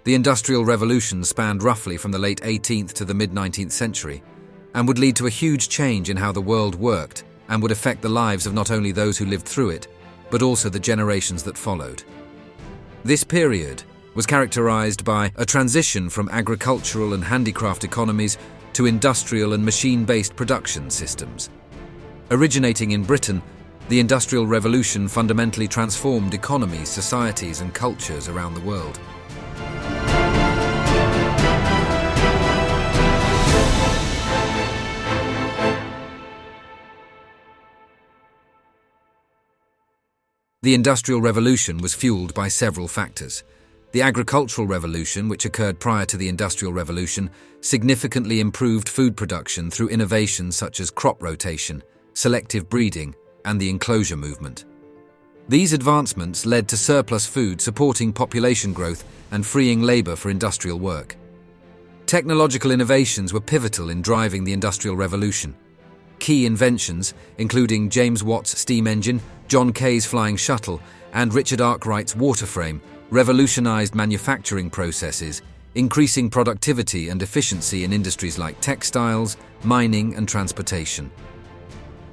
The Industrial Revolution spanned roughly from the late 18th to the mid-19th century and would lead to a huge change in how the world worked and would affect the lives of not only those who lived through it, but also the generations that followed. This period was characterized by a transition from agricultural and handicraft economies to industrial and machine-based production systems. Originating in Britain, the Industrial Revolution fundamentally transformed economies, societies, and cultures around the world. The Industrial Revolution was fueled by several factors. The Agricultural Revolution, which occurred prior to the Industrial Revolution, significantly improved food production through innovations such as crop rotation, selective breeding, and the enclosure movement. These advancements led to surplus food supporting population growth and freeing labor for industrial work. Technological innovations were pivotal in driving the Industrial Revolution. Key inventions, including James Watt's steam engine, John Kay's flying shuttle, and Richard Arkwright's water frame, revolutionized manufacturing processes, increasing productivity and efficiency in industries like textiles, mining, and transportation.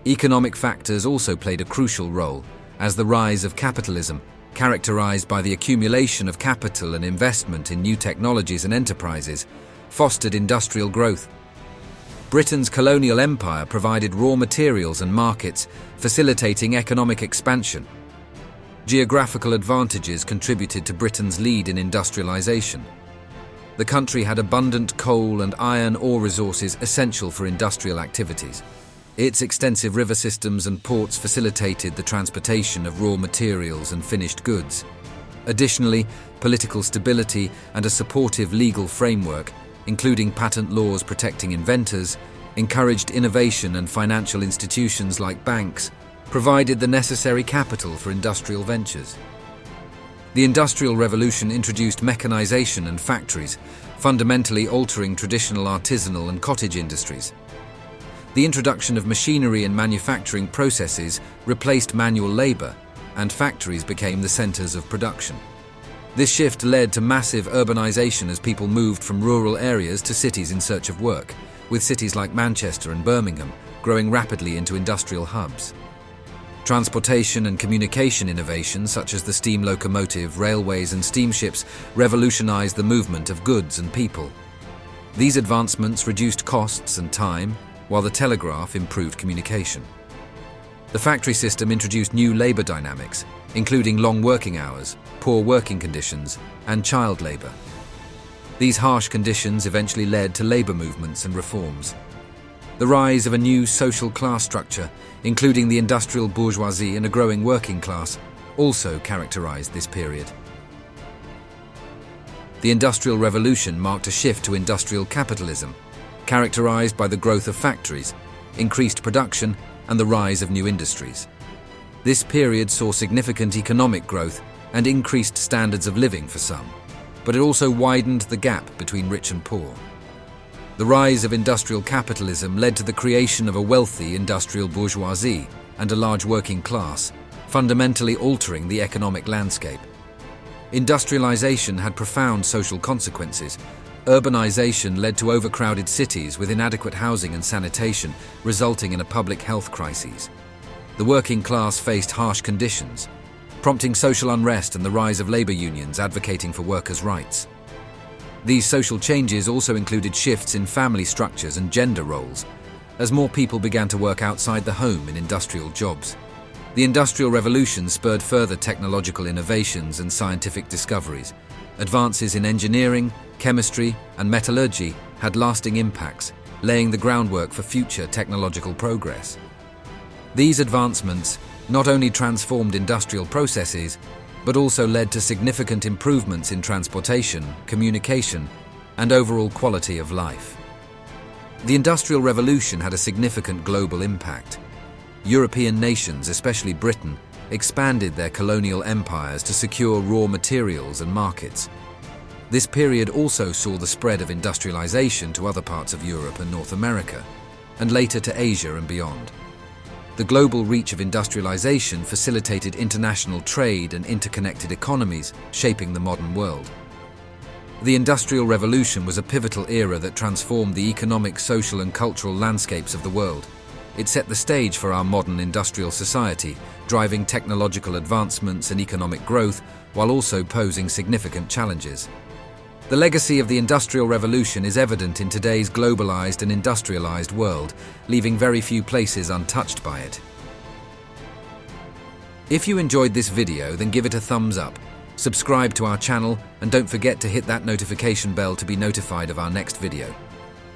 Economic factors also played a crucial role, as the rise of capitalism, characterized by the accumulation of capital and investment in new technologies and enterprises, fostered industrial growth. Britain's colonial empire provided raw materials and markets, facilitating economic expansion. Geographical advantages contributed to Britain's lead in industrialization. The country had abundant coal and iron ore resources essential for industrial activities. Its extensive river systems and ports facilitated the transportation of raw materials and finished goods. Additionally, political stability and a supportive legal framework, including patent laws protecting inventors, encouraged innovation, and financial institutions like banks provided the necessary capital for industrial ventures. The Industrial Revolution introduced mechanization and factories, fundamentally altering traditional artisanal and cottage industries. The introduction of machinery and manufacturing processes replaced manual labor, and factories became the centers of production. This shift led to massive urbanization as people moved from rural areas to cities in search of work, with cities like Manchester and Birmingham growing rapidly into industrial hubs. Transportation and communication innovations such as the steam locomotive, railways, and steamships revolutionized the movement of goods and people. These advancements reduced costs and time, while the telegraph improved communication. The factory system introduced new labor dynamics, including long working hours, poor working conditions, and child labor. These harsh conditions eventually led to labor movements and reforms. The rise of a new social class structure, including the industrial bourgeoisie and a growing working class, also characterized this period. The Industrial Revolution marked a shift to industrial capitalism, characterized by the growth of factories, increased production, and the rise of new industries. This period saw significant economic growth and increased standards of living for some, but it also widened the gap between rich and poor. The rise of industrial capitalism led to the creation of a wealthy industrial bourgeoisie and a large working class, fundamentally altering the economic landscape. Industrialization had profound social consequences. Urbanization led to overcrowded cities with inadequate housing and sanitation, resulting in a public health crisis. The working class faced harsh conditions, prompting social unrest and the rise of labor unions advocating for workers' rights. These social changes also included shifts in family structures and gender roles, as more people began to work outside the home in industrial jobs. The Industrial Revolution spurred further technological innovations and scientific discoveries. Advances in engineering, chemistry, and metallurgy had lasting impacts, laying the groundwork for future technological progress. These advancements not only transformed industrial processes, but also led to significant improvements in transportation, communication, and overall quality of life. The Industrial Revolution had a significant global impact. European nations, especially Britain, expanded their colonial empires to secure raw materials and markets. This period also saw the spread of industrialization to other parts of Europe and North America, and later to Asia and beyond. The global reach of industrialization facilitated international trade and interconnected economies, shaping the modern world. The Industrial Revolution was a pivotal era that transformed the economic, social, and cultural landscapes of the world. It set the stage for our modern industrial society, driving technological advancements and economic growth while also posing significant challenges. The legacy of the Industrial Revolution is evident in today's globalized and industrialized world, leaving very few places untouched by it. If you enjoyed this video, then give it a thumbs up, subscribe to our channel, and don't forget to hit that notification bell to be notified of our next video.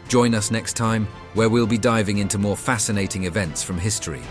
Join us next time, where we'll be diving into more fascinating events from history.